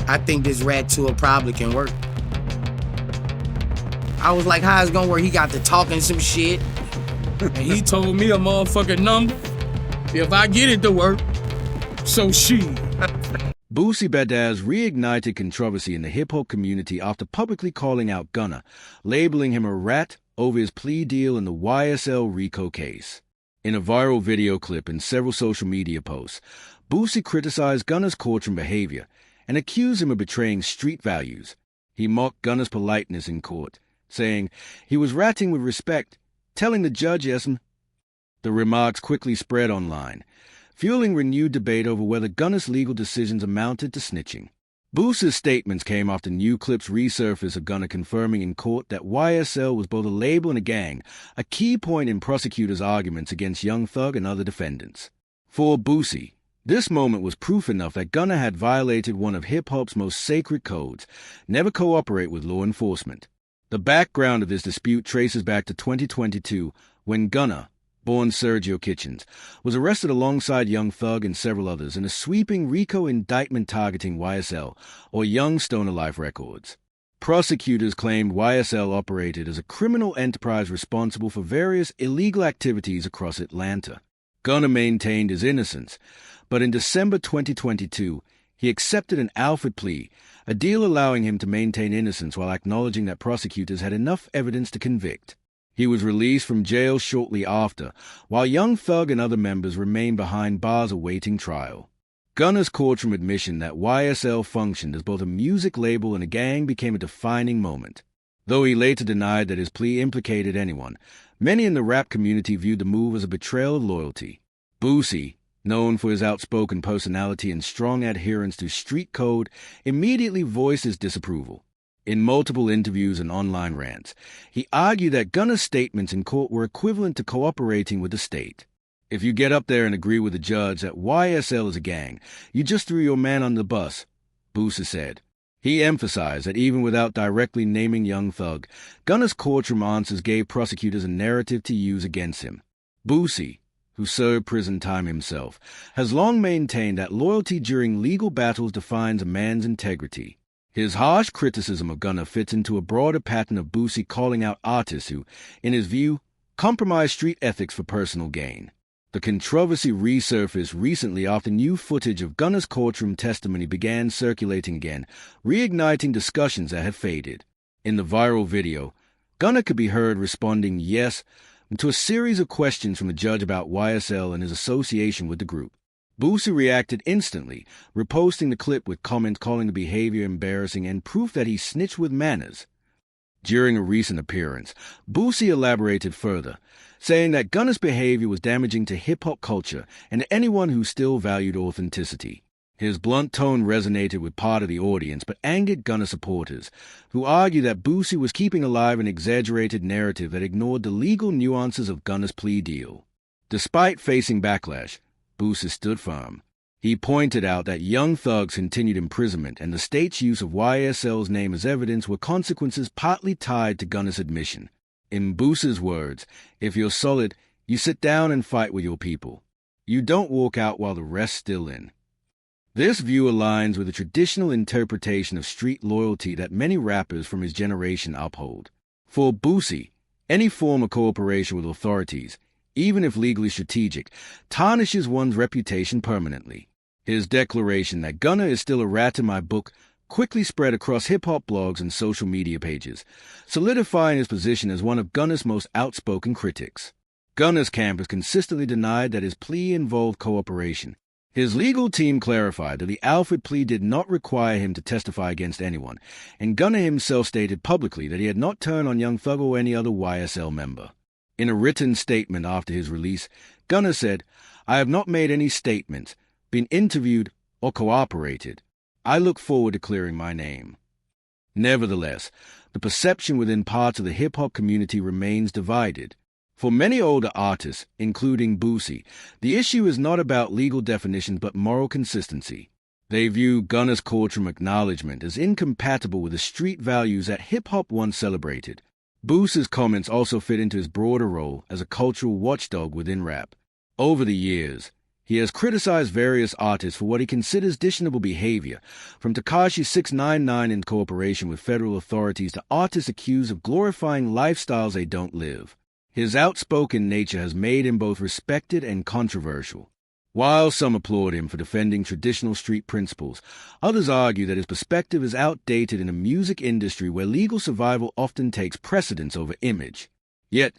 I think this rat tour probably can work. I was like, how it's gonna work? He got to talking some shit. And he told me a motherfucking number. If I get it to work, so she. Boosie Badazz reignited controversy in the hip-hop community after publicly calling out Gunna, labeling him a rat over his plea deal in the YSL RICO case. In a viral video clip and several social media posts, Boosie criticized Gunna's courtroom behavior and accused him of betraying street values. He mocked Gunna's politeness in court, saying he was ratting with respect, telling the judge yes. The remarks quickly spread online, fueling renewed debate over whether Gunna's legal decisions amounted to snitching. Boosie's statements came after new clips resurfaced of Gunna confirming in court that YSL was both a label and a gang, a key point in prosecutors' arguments against Young Thug and other defendants. For Boosie, this moment was proof enough that Gunna had violated one of hip-hop's most sacred codes: never cooperate with law enforcement. The background of this dispute traces back to 2022, when Gunna, born Sergio Kitchens, was arrested alongside Young Thug and several others in a sweeping RICO indictment targeting YSL, or Young Stoner Life Records. Prosecutors claimed YSL operated as a criminal enterprise responsible for various illegal activities across Atlanta. Gunna maintained his innocence, but in December 2022, he accepted an Alford plea, a deal allowing him to maintain innocence while acknowledging that prosecutors had enough evidence to convict. He was released from jail shortly after, while Young Thug and other members remained behind bars awaiting trial. Gunna's courtroom admission that YSL functioned as both a music label and a gang became a defining moment. Though he later denied that his plea implicated anyone, many in the rap community viewed the move as a betrayal of loyalty. Boosie, known for his outspoken personality and strong adherence to street code, immediately voiced his disapproval. In multiple interviews and online rants, he argued that Gunna's statements in court were equivalent to cooperating with the state. If you get up there and agree with the judge that YSL is a gang, you just threw your man on the bus, Boosie said. He emphasized that even without directly naming Young Thug, Gunna's courtroom answers gave prosecutors a narrative to use against him. Boosie, who served prison time himself, has long maintained that loyalty during legal battles defines a man's integrity. His harsh criticism of Gunna fits into a broader pattern of Boosie calling out artists who, in his view, compromise street ethics for personal gain. The controversy resurfaced recently after new footage of Gunna's courtroom testimony began circulating again, reigniting discussions that had faded. In the viral video, Gunna could be heard responding yes to a series of questions from the judge about YSL and his association with the group. Boosie reacted instantly, reposting the clip with comments calling the behavior embarrassing and proof that he snitched with manners. During a recent appearance, Boosie elaborated further, saying that Gunna's behavior was damaging to hip-hop culture and to anyone who still valued authenticity. His blunt tone resonated with part of the audience but angered Gunna supporters, who argued that Boosie was keeping alive an exaggerated narrative that ignored the legal nuances of Gunna's plea deal. Despite facing backlash, Boosie stood firm. He pointed out that Young Thug's continued imprisonment and the state's use of YSL's name as evidence were consequences partly tied to Gunna's admission. In Boosie's words, if you're solid, you sit down and fight with your people. You don't walk out while the rest's still in. This view aligns with the traditional interpretation of street loyalty that many rappers from his generation uphold. For Boosie, any form of cooperation with authorities, even if legally strategic, tarnishes one's reputation permanently. His declaration that Gunna is still a rat in my book quickly spread across hip-hop blogs and social media pages, solidifying his position as one of Gunna's most outspoken critics. Gunna's camp has consistently denied that his plea involved cooperation. His legal team clarified that the Alford plea did not require him to testify against anyone, and Gunna himself stated publicly that he had not turned on Young Thug or any other YSL member. In a written statement after his release, Gunna said, "I have not made any statements, been interviewed, or cooperated. I look forward to clearing my name." Nevertheless, the perception within parts of the hip-hop community remains divided. For many older artists, including Boosie, the issue is not about legal definitions but moral consistency. They view Gunna's courtroom acknowledgement as incompatible with the street values that hip-hop once celebrated. Boosie's comments also fit into his broader role as a cultural watchdog within rap. Over the years, He has criticized various artists for what he considers questionable behavior, from Tekashi 699 in cooperation with federal authorities to artists accused of glorifying lifestyles they don't live. His outspoken nature has made him both respected and controversial. While some applaud him for defending traditional street principles, others argue that his perspective is outdated in a music industry where legal survival often takes precedence over image. Yet,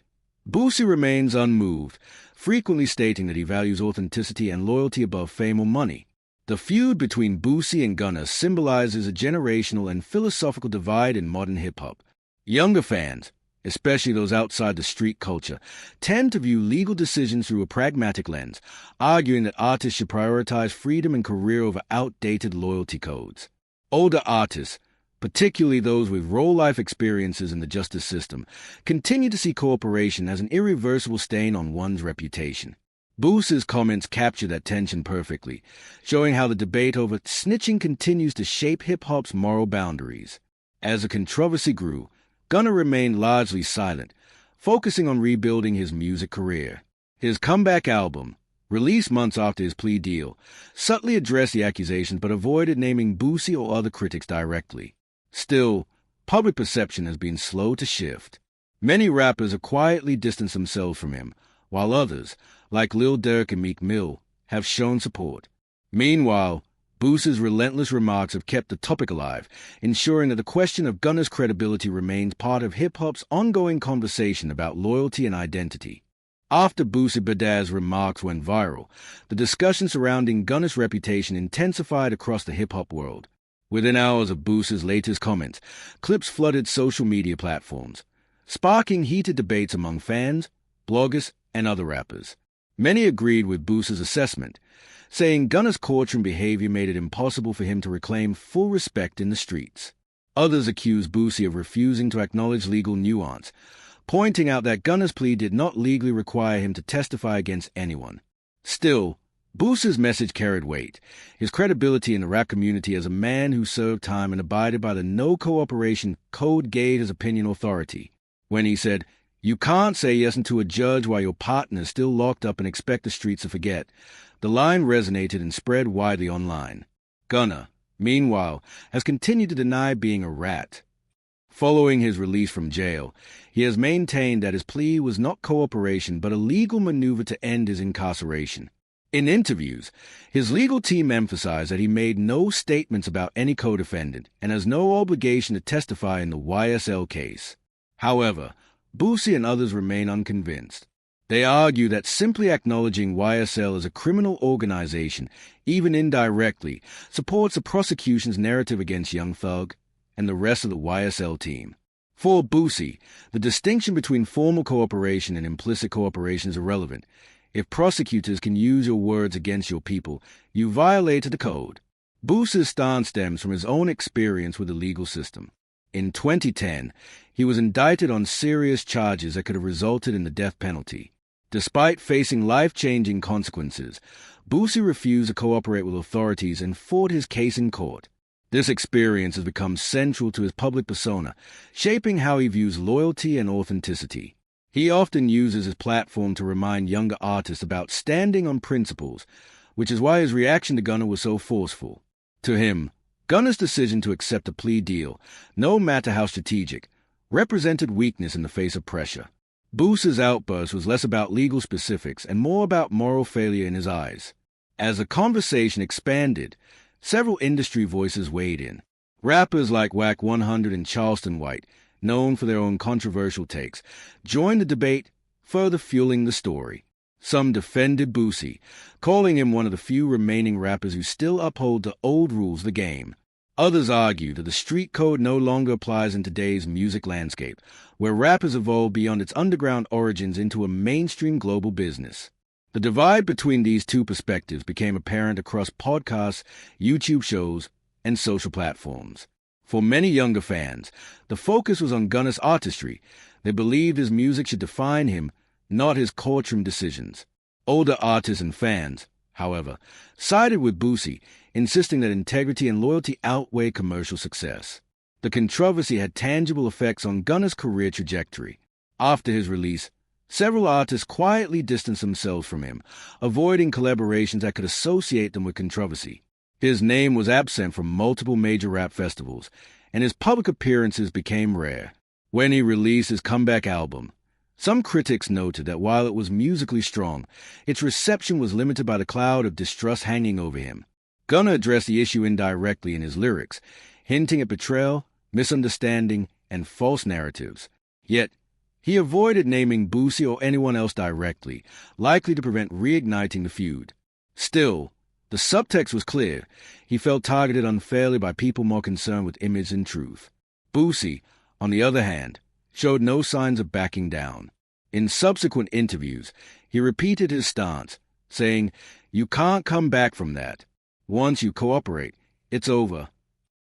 Boosie remains unmoved, frequently stating that he values authenticity and loyalty above fame or money. The feud between Boosie and Gunna symbolizes a generational and philosophical divide in modern hip-hop. Younger fans, especially those outside the street culture, tend to view legal decisions through a pragmatic lens, arguing that artists should prioritize freedom and career over outdated loyalty codes. Older artists, particularly those with real-life experiences in the justice system, continue to see cooperation as an irreversible stain on one's reputation. Boosie's comments capture that tension perfectly, showing how the debate over snitching continues to shape hip-hop's moral boundaries. As the controversy grew, Gunna remained largely silent, focusing on rebuilding his music career. His comeback album, released months after his plea deal, subtly addressed the accusations but avoided naming Boosie or other critics directly. Still, public perception has been slow to shift. Many rappers have quietly distanced themselves from him, while others, like Lil Durk and Meek Mill, have shown support. Meanwhile, Boosie's relentless remarks have kept the topic alive, ensuring that the question of Gunna's credibility remains part of hip-hop's ongoing conversation about loyalty and identity. After Boosie Badaz's remarks went viral, the discussion surrounding Gunna's reputation intensified across the hip-hop world. Within hours of Boosie's latest comments, clips flooded social media platforms, sparking heated debates among fans, bloggers, and other rappers. Many agreed with Boosie's assessment, saying Gunna's courtroom behavior made it impossible for him to reclaim full respect in the streets. Others accused Boosie of refusing to acknowledge legal nuance, pointing out that Gunna's plea did not legally require him to testify against anyone. Still, Boosie's message carried weight, his credibility in the rap community as a man who served time and abided by the no-cooperation code gave his opinion authority. When he said, "You can't say yes to a judge while your partner is still locked up and expect the streets to forget," the line resonated and spread widely online. Gunna, meanwhile, has continued to deny being a rat. Following his release from jail, he has maintained that his plea was not cooperation but a legal maneuver to end his incarceration. In interviews, his legal team emphasized that he made no statements about any co-defendant and has no obligation to testify in the YSL case. However, Boosie and others remain unconvinced. They argue that simply acknowledging YSL as a criminal organization, even indirectly, supports the prosecution's narrative against Young Thug and the rest of the YSL team. For Boosie, the distinction between formal cooperation and implicit cooperation is irrelevant. If prosecutors can use your words against your people, you violated the code. Boosie's stance stems from his own experience with the legal system. In 2010, he was indicted on serious charges that could have resulted in the death penalty. Despite facing life-changing consequences, Boosie refused to cooperate with authorities and fought his case in court. This experience has become central to his public persona, shaping how he views loyalty and authenticity. He often uses his platform to remind younger artists about standing on principles, which is why his reaction to Gunna was so forceful. To him, Gunna's decision to accept a plea deal, no matter how strategic, represented weakness in the face of pressure. Boosie's outburst was less about legal specifics and more about moral failure in his eyes. As the conversation expanded, several industry voices weighed in. Rappers like Whack 100 and Charleston White, known for their own controversial takes, joined the debate, further fueling the story. Some defended Boosie, calling him one of the few remaining rappers who still uphold the old rules of the game. Others argue that the street code no longer applies in today's music landscape, where rap has evolved beyond its underground origins into a mainstream global business. The divide between these two perspectives became apparent across podcasts, YouTube shows, and social platforms. For many younger fans, the focus was on Gunna's artistry. They believed his music should define him, not his courtroom decisions. Older artists and fans, however, sided with Boosie, insisting that integrity and loyalty outweigh commercial success. The controversy had tangible effects on Gunna's career trajectory. After his release, Several artists quietly distanced themselves from him, avoiding collaborations that could associate them with controversy. His name was absent from multiple major rap festivals, and his public appearances became rare. When he released his comeback album, some critics noted that while it was musically strong, its reception was limited by the cloud of distrust hanging over him. Gunna addressed the issue indirectly in his lyrics, hinting at betrayal, misunderstanding, and false narratives. Yet, he avoided naming Boosie or anyone else directly, likely to prevent reigniting the feud. Still, the subtext was clear. He felt targeted unfairly by people more concerned with image than truth. Boosie, on the other hand, showed no signs of backing down. In subsequent interviews, he repeated his stance, saying, "You can't come back from that. Once you cooperate, it's over."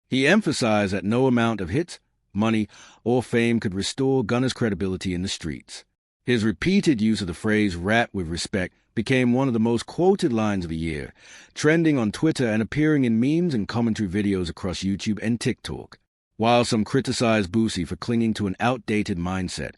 He emphasized that no amount of hits, money, or fame could restore Gunna's credibility in the streets. His repeated use of the phrase "rap with respect" became one of the most quoted lines of the year, trending on Twitter and appearing in memes and commentary videos across YouTube and TikTok. While some criticized Boosie for clinging to an outdated mindset,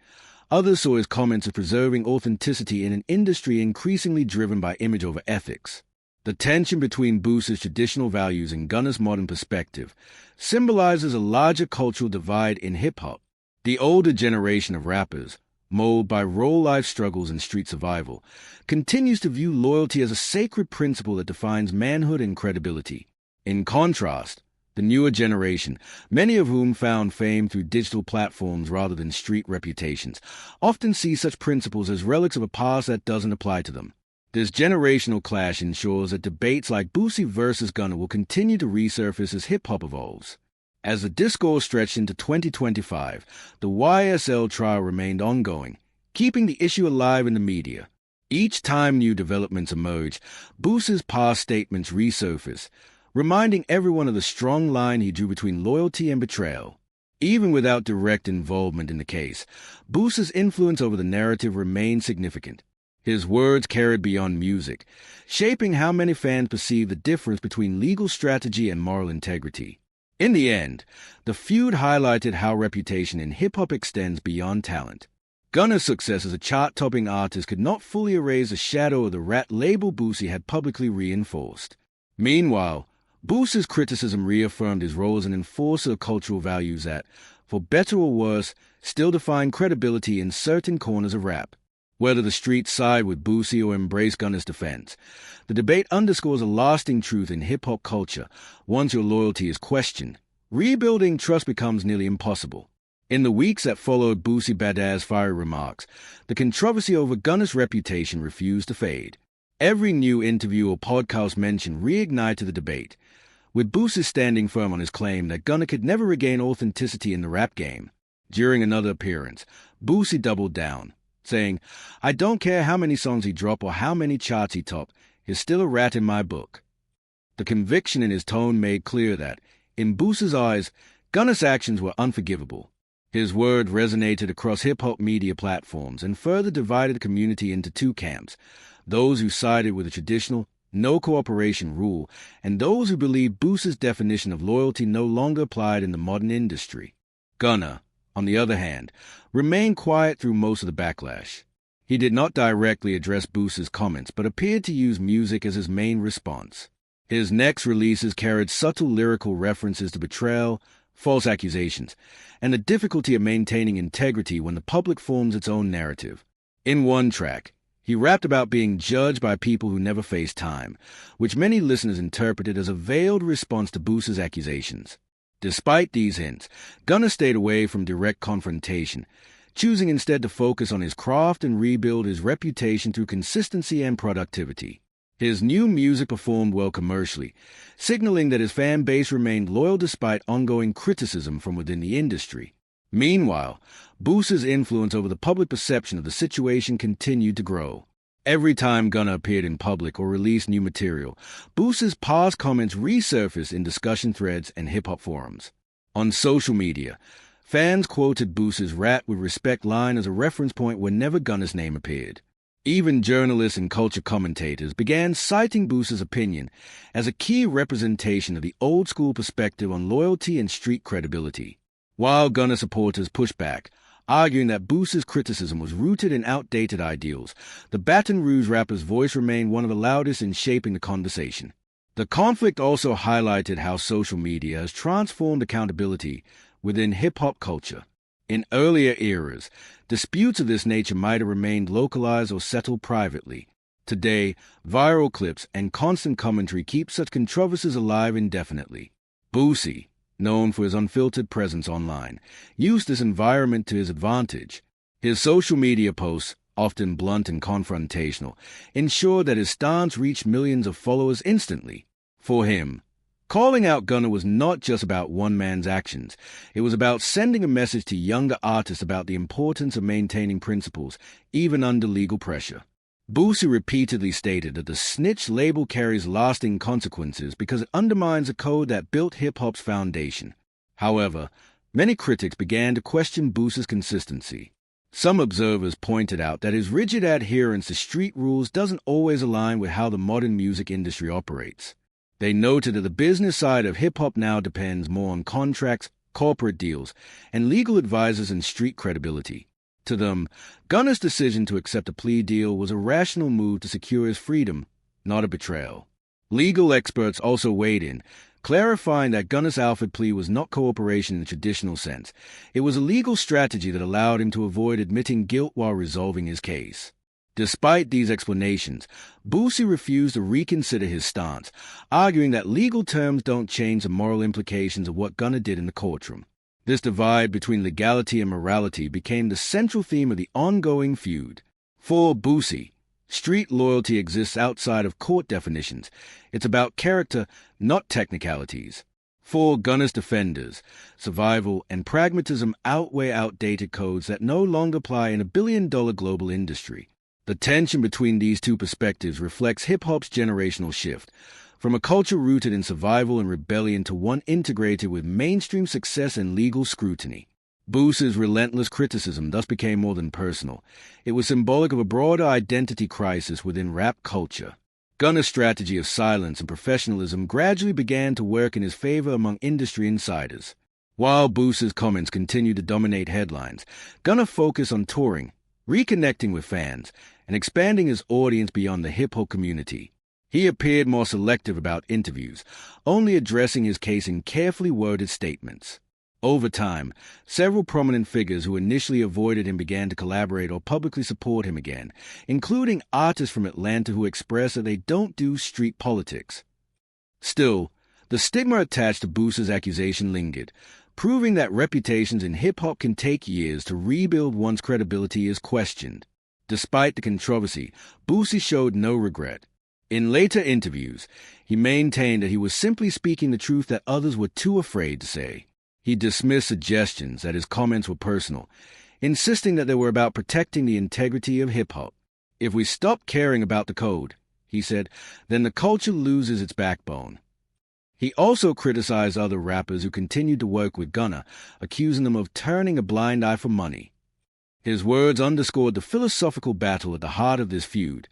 others saw his comments as preserving authenticity in an industry increasingly driven by image over ethics. The tension between Boosie's traditional values and Gunna's modern perspective symbolizes a larger cultural divide in hip-hop. The older generation of rappers, molded by raw life struggles and street survival, continues to view loyalty as a sacred principle that defines manhood and credibility. In contrast, the newer generation, many of whom found fame through digital platforms rather than street reputations, often see such principles as relics of a past that doesn't apply to them. This generational clash ensures that debates like Boosie versus Gunna will continue to resurface as hip-hop evolves. As the discourse stretched into 2025, the YSL trial remained ongoing, keeping the issue alive in the media. Each time new developments emerged, Boosie's past statements resurfaced, reminding everyone of the strong line he drew between loyalty and betrayal. Even without direct involvement in the case, Boosie's influence over the narrative remained significant. His words carried beyond music, shaping how many fans perceive the difference between legal strategy and moral integrity. In the end, the feud highlighted how reputation in hip-hop extends beyond talent. Gunna's success as a chart-topping artist could not fully erase the shadow of the rat label Boosie had publicly reinforced. Meanwhile, Boosie's criticism reaffirmed his role as an enforcer of cultural values that, for better or worse, still define credibility in certain corners of rap. Whether the streets side with Boosie or embrace Gunna's defense, the debate underscores a lasting truth in hip-hop culture. Once your loyalty is questioned, rebuilding trust becomes nearly impossible. In the weeks that followed Boosie Badaz's fiery remarks, the controversy over Gunna's reputation refused to fade. Every new interview or podcast mention reignited the debate, with Boosie standing firm on his claim that Gunna could never regain authenticity in the rap game. During another appearance, Boosie doubled down, saying, "I don't care how many songs he drop or how many charts he top, he's still a rat in my book." The conviction in his tone made clear that, in Boosie's eyes, Gunna's actions were unforgivable. His word resonated across hip-hop media platforms and further divided the community into two camps, those who sided with the traditional no-cooperation rule and those who believed Boosie's definition of loyalty no longer applied in the modern industry. Gunna, on the other hand, remained quiet through most of the backlash. He did not directly address Boosie's comments, but appeared to use music as his main response. His next releases carried subtle lyrical references to betrayal, false accusations, and the difficulty of maintaining integrity when the public forms its own narrative. In one track, he rapped about being judged by people who never face time, which many listeners interpreted as a veiled response to Boosie's accusations. Despite these hints, Gunna stayed away from direct confrontation, choosing instead to focus on his craft and rebuild his reputation through consistency and productivity. His new music performed well commercially, signaling that his fan base remained loyal despite ongoing criticism from within the industry. Meanwhile, Boosie's influence over the public perception of the situation continued to grow. Every time Gunna appeared in public or released new material, Boosie's past comments resurfaced in discussion threads and hip-hop forums. On social media, fans quoted Boosie's "Rat with Respect" line as a reference point whenever Gunna's name appeared. Even journalists and culture commentators began citing Boosie's opinion as a key representation of the old-school perspective on loyalty and street credibility. While Gunna supporters pushed back, Arguing that Boosie's criticism was rooted in outdated ideals, the Baton Rouge rapper's voice remained one of the loudest in shaping the conversation. The conflict also highlighted how social media has transformed accountability within hip-hop culture. In earlier eras, disputes of this nature might have remained localized or settled privately. Today, viral clips and constant commentary keep such controversies alive indefinitely. Boosie, known for his unfiltered presence online, used this environment to his advantage. His social media posts, often blunt and confrontational, ensured that his stance reached millions of followers instantly. For him, calling out Gunna was not just about one man's actions. It was about sending a message to younger artists about the importance of maintaining principles, even under legal pressure. Boosie repeatedly stated that the snitch label carries lasting consequences because it undermines a code that built hip-hop's foundation. However, many critics began to question Boosie's consistency. Some observers pointed out that his rigid adherence to street rules doesn't always align with how the modern music industry operates. They noted that the business side of hip-hop now depends more on contracts, corporate deals, and legal advisors and street credibility. To them, Gunna's decision to accept a plea deal was a rational move to secure his freedom, not a betrayal. Legal experts also weighed in, clarifying that Gunna's Alfred plea was not cooperation in the traditional sense. It was a legal strategy that allowed him to avoid admitting guilt while resolving his case. Despite these explanations, Boosie refused to reconsider his stance, arguing that legal terms don't change the moral implications of what Gunna did in the courtroom. This divide between legality and morality became the central theme of the ongoing feud. For Boosie, street loyalty exists outside of court definitions. It's about character, not technicalities. For Gunna's defenders, survival and pragmatism outweigh outdated codes that no longer apply in a billion-dollar global industry. The tension between these two perspectives reflects hip-hop's generational shift, from a culture rooted in survival and rebellion to one integrated with mainstream success and legal scrutiny. Boosie's relentless criticism thus became more than personal. It was symbolic of a broader identity crisis within rap culture. Gunna's strategy of silence and professionalism gradually began to work in his favor among industry insiders. While Boosie's comments continued to dominate headlines, Gunna focused on touring, reconnecting with fans, and expanding his audience beyond the hip-hop community. He appeared more selective about interviews, only addressing his case in carefully worded statements. Over time, several prominent figures who initially avoided him began to collaborate or publicly support him again, including artists from Atlanta who expressed that they don't do street politics. Still, the stigma attached to Boosie's accusation lingered, proving that reputations in hip-hop can take years to rebuild once credibility is questioned. Despite the controversy, Boosie showed no regret. In later interviews, he maintained that he was simply speaking the truth that others were too afraid to say. He dismissed suggestions that his comments were personal, insisting that they were about protecting the integrity of hip-hop. "If we stop caring about the code," he said, "then the culture loses its backbone." He also criticized other rappers who continued to work with Gunna, accusing them of turning a blind eye for money. His words underscored the philosophical battle at the heart of this feud,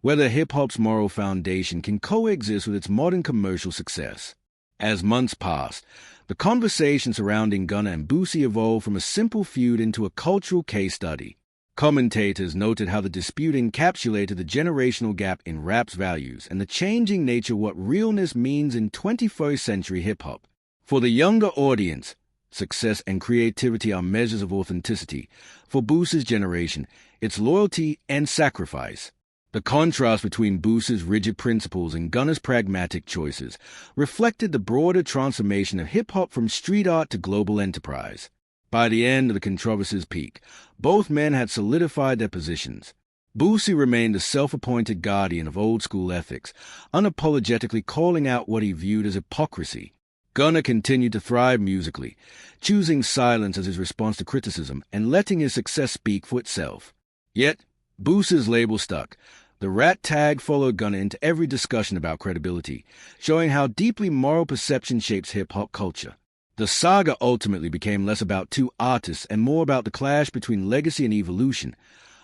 whether hip-hop's moral foundation can coexist with its modern commercial success. As months passed, the conversation surrounding Gunna and Boosie evolved from a simple feud into a cultural case study. Commentators noted how the dispute encapsulated the generational gap in rap's values and the changing nature of what realness means in 21st century hip-hop. For the younger audience, success and creativity are measures of authenticity. For Boosie's generation, it's loyalty and sacrifice. The contrast between Boosie's rigid principles and Gunna's pragmatic choices reflected the broader transformation of hip-hop from street art to global enterprise. By the end of the controversy's peak, both men had solidified their positions. Boosie remained the self-appointed guardian of old-school ethics, unapologetically calling out what he viewed as hypocrisy. Gunna continued to thrive musically, choosing silence as his response to criticism and letting his success speak for itself. Yet, Boosie's label stuck. The rat tag followed Gunna into every discussion about credibility, showing how deeply moral perception shapes hip-hop culture. The saga ultimately became less about two artists and more about the clash between legacy and evolution,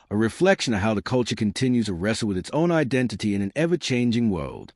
a reflection of how the culture continues to wrestle with its own identity in an ever-changing world.